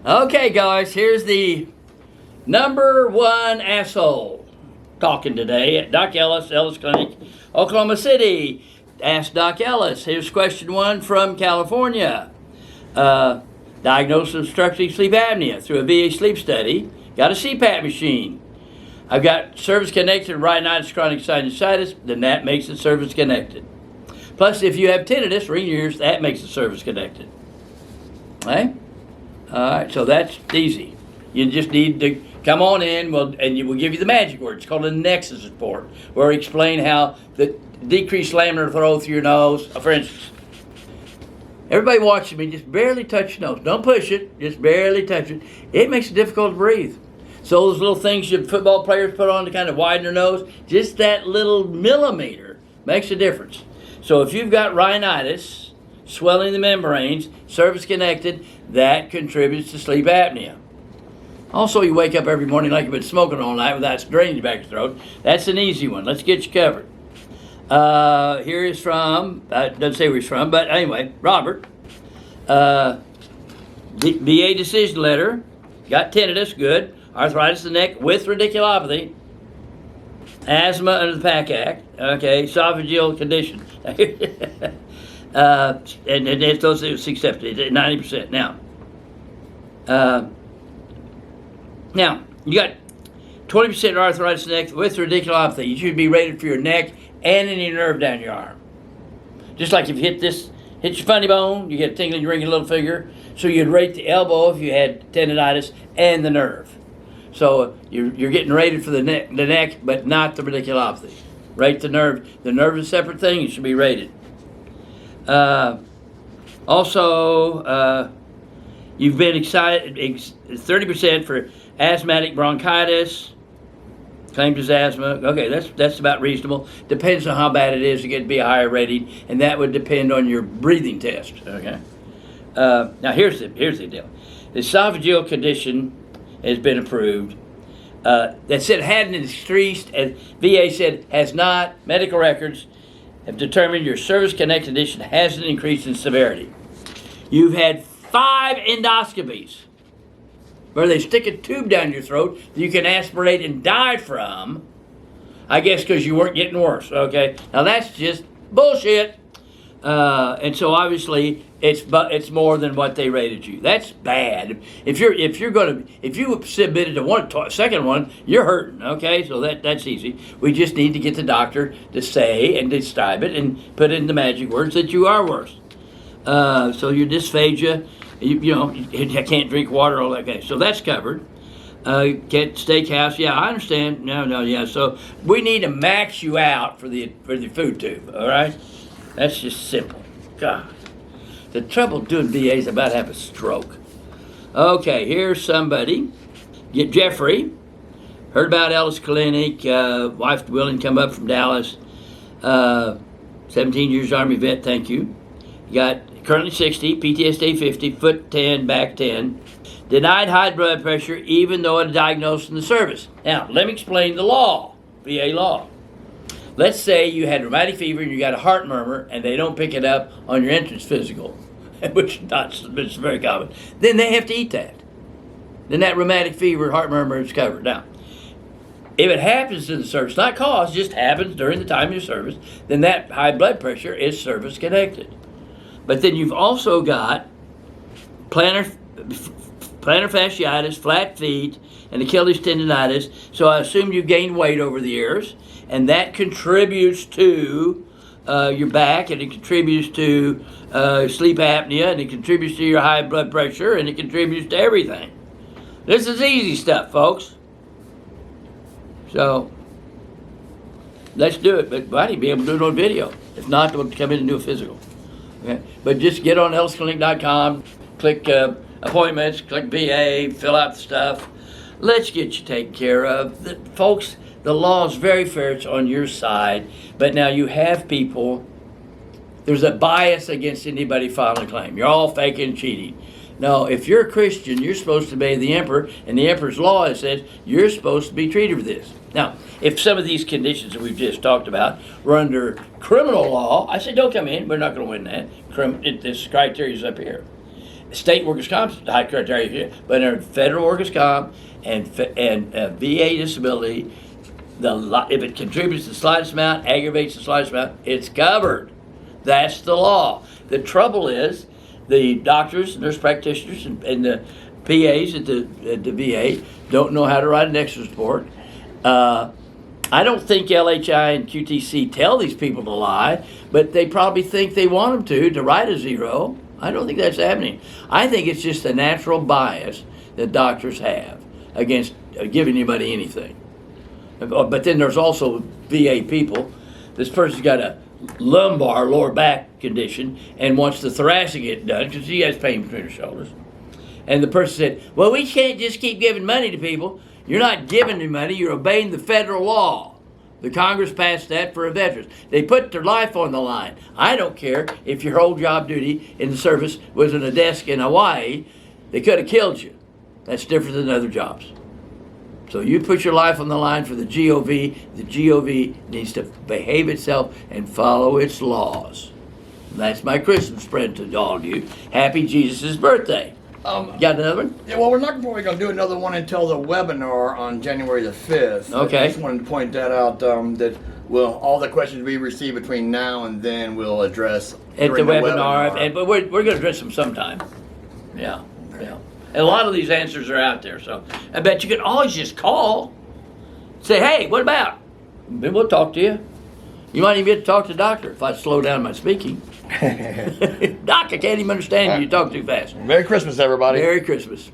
Okay, guys, here's the number one asshole talking today at Doc Ellis, Ellis Clinic, Oklahoma City. Ask Doc Ellis. Here's question one from California. Diagnosed with obstructive sleep apnea through a VA sleep study. Got a CPAP machine. I've got service-connected rhinitis, chronic sinusitis, then that makes it service-connected. Plus, if you have tinnitus, ring ears, that makes it service-connected. Okay? All right, so that's easy. You just need to come on in, we'll give you the magic word. It's called a nexus report, where we explain how the decreased laminar flow through your nose. For instance, everybody watching me, just barely touch your nose. Don't push it, just barely touch it. It makes it difficult to breathe. So those little things you football players put on to kind of widen their nose, just that little millimeter makes a difference. So if you've got rhinitis, swelling the membranes, service-connected, that contributes to sleep apnea. Also, you wake up every morning like you've been smoking all night without drainage back your throat. That's an easy one. Let's get you covered. Here is from, doesn't say where he's from, but anyway, Robert. VA decision letter, got tinnitus, good. Arthritis of the neck with radiculopathy. Asthma under the PAC Act. Okay, esophageal condition. And it's those things accepted, 90%. Now, you got 20% arthritis in the neck with radiculopathy. You should be rated for your neck and any nerve down your arm. Just like if you hit your funny bone, you get a tingling, you ring your little finger. So you'd rate the elbow if you had tendinitis and the nerve. So you're getting rated for the neck, but not the radiculopathy. Rate the nerve. The nerve is a separate thing. It should be rated. Also, you've been excited 30% for asthmatic bronchitis. Claimed as asthma. Okay, that's about reasonable. Depends on how bad it is. You get to be a higher rating, and that would depend on your breathing test. Okay. Now here's the deal. The esophageal condition has been approved. That said hadn't increased, and VA said has not. Medical records have determined your service-connected condition hasn't increased in severity. You've had 5 endoscopies where they stick a tube down your throat that you can aspirate and die from, I guess because you weren't getting worse, okay? Now that's just bullshit. And so obviously it's more than what they rated you. That's bad. If you submitted a second one, you're hurting. Okay, so that's easy. We just need to get the doctor to say and describe it and put in the magic words that you are worse. So your dysphagia, you can't drink water, all that. Okay, so that's covered. Get steakhouse. Yeah, I understand. No, yeah. So we need to max you out for the food tube. All right. That's just simple. God. The trouble doing VA is about to have a stroke. Okay, here's somebody. Get Jeffrey. Heard about Ellis Clinic. Wife willing to come up from Dallas. 17 years Army vet, thank you. Got currently 60, PTSD 50, foot 10, back 10. Denied high blood pressure even though it diagnosed in the service. Now, let me explain the law, VA law. Let's say you had rheumatic fever and you got a heart murmur and they don't pick it up on your entrance physical, which is very common. Then they have to eat that. Then that rheumatic fever, heart murmur is covered. Now, if it happens in the service, not caused, just happens during the time of your service, then that high blood pressure is service connected. But then you've also got plantar fasciitis, flat feet, and Achilles tendonitis. So I assume you've gained weight over the years, and that contributes to your back, and it contributes to sleep apnea, and it contributes to your high blood pressure, and it contributes to everything. This is easy stuff, folks. So let's do it, but I need to be able to do it on video. If not, we'll come in and do a physical. Okay? But just get on ellisclinic.com, click appointments, click VA, fill out the stuff. Let's get you taken care of. Folks, the law is very fair. It's on your side. But now you have people, there's a bias against anybody filing a claim. You're all faking and cheating. No, if you're a Christian, you're supposed to obey the emperor, and the emperor's law says you're supposed to be treated for this. Now, if some of these conditions that we've just talked about were under criminal law, I say don't come in. We're not going to win that. This criteria is up here. State workers' comp is high criteria, but in federal workers' comp and VA disability, if it contributes the slightest amount, aggravates the slightest amount, it's covered. That's the law. The trouble is the doctors, nurse practitioners, and the PAs at the VA don't know how to write an extra report. I don't think LHI and QTC tell these people to lie, but they probably think they want them to write a 0. I don't think that's happening. I think it's just a natural bias that doctors have against giving anybody anything. But then there's also VA people. This person's got a lumbar, lower back condition and wants the thoracic get done because she has pain between her shoulders. And the person said, well, we can't just keep giving money to people. You're not giving them money, you're obeying the federal law. The Congress passed that for veterans. They put their life on the line. I don't care if your whole job duty in the service was in a desk in Hawaii. They could have killed you. That's different than other jobs. So you put your life on the line for the GOV. The GOV needs to behave itself and follow its laws. That's my Christmas present to all of you. Happy Jesus' birthday. Got another one? Yeah, well, we're not probably going to do another one until the webinar on January the 5th. Okay. I just wanted to point that out, that all the questions we receive between now and then we'll address at the during webinar. But we're going to address them sometime. Yeah. And a lot of these answers are out there, so I bet you can always just call. Say, hey, what about? Then we'll talk to you. You might even get to talk to the doctor if I slow down my speaking. Doc, I can't even understand you. You talk too fast. Merry Christmas, everybody. Merry Christmas.